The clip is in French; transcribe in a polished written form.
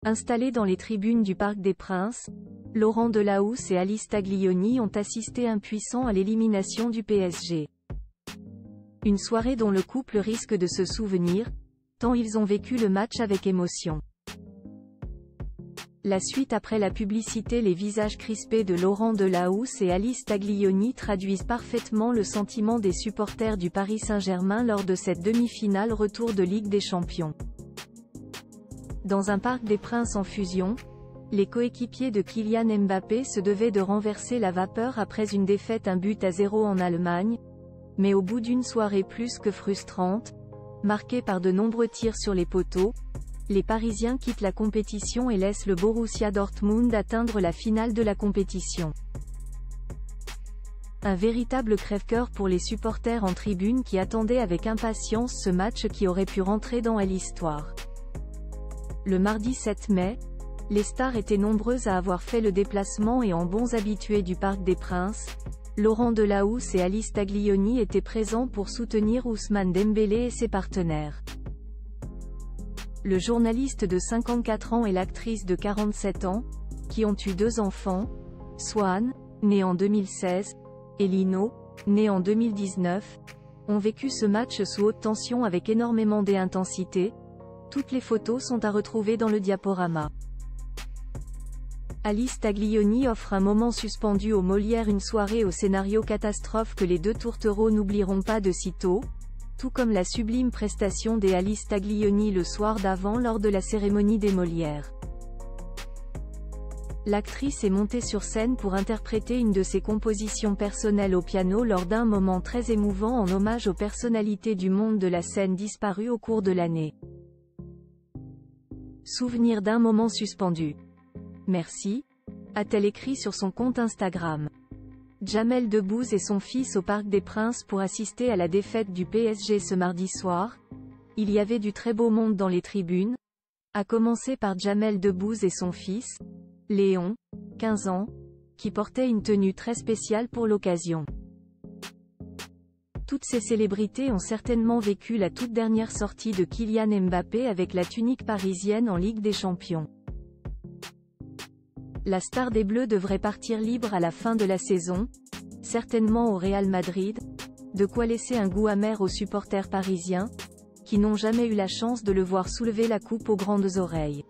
Installés dans les tribunes du Parc des Princes, Laurent Delahousse et Alice Taglioni ont assisté impuissants à l'élimination du PSG. Une soirée dont le couple risque de se souvenir, tant ils ont vécu le match avec émotion. La suite après la publicité. Les visages crispés de Laurent Delahousse et Alice Taglioni traduisent parfaitement le sentiment des supporters du Paris Saint-Germain lors de cette demi-finale retour de Ligue des Champions. Dans un Parc des Princes en fusion, les coéquipiers de Kylian Mbappé se devaient de renverser la vapeur après une défaite 1-0 en Allemagne, mais au bout d'une soirée plus que frustrante, marquée par de nombreux tirs sur les poteaux, les Parisiens quittent la compétition et laissent le Borussia Dortmund atteindre la finale de la compétition. Un véritable crève-cœur pour les supporters en tribune qui attendaient avec impatience ce match qui aurait pu rentrer dans l'histoire. Le mardi 7 mai, les stars étaient nombreuses à avoir fait le déplacement et en bons habitués du Parc des Princes, Laurent Delahousse et Alice Taglioni étaient présents pour soutenir Ousmane Dembélé et ses partenaires. Le journaliste de 54 ans et l'actrice de 47 ans, qui ont eu 2 enfants, Swan, né en 2016, et Lino, né en 2019, ont vécu ce match sous haute tension avec énormément d'intensité. Toutes les photos sont à retrouver dans le diaporama. Alice Taglioni offre un moment suspendu aux Molières, une soirée au scénario catastrophe que les 2 tourtereaux n'oublieront pas de sitôt, tout comme la sublime prestation des Alice Taglioni le soir d'avant lors de la cérémonie des Molières. L'actrice est montée sur scène pour interpréter une de ses compositions personnelles au piano lors d'un moment très émouvant en hommage aux personnalités du monde de la scène disparues au cours de l'année. Souvenir d'un moment suspendu. Merci, a-t-elle écrit sur son compte Instagram. Jamel Debbouze et son fils au Parc des Princes pour assister à la défaite du PSG ce mardi soir. Il y avait du très beau monde dans les tribunes, à commencer par Jamel Debbouze et son fils, Léon, 15 ans, qui portait une tenue très spéciale pour l'occasion. Toutes ces célébrités ont certainement vécu la toute dernière sortie de Kylian Mbappé avec la tunique parisienne en Ligue des Champions. La star des Bleus devrait partir libre à la fin de la saison, certainement au Real Madrid, de quoi laisser un goût amer aux supporters parisiens, qui n'ont jamais eu la chance de le voir soulever la coupe aux grandes oreilles.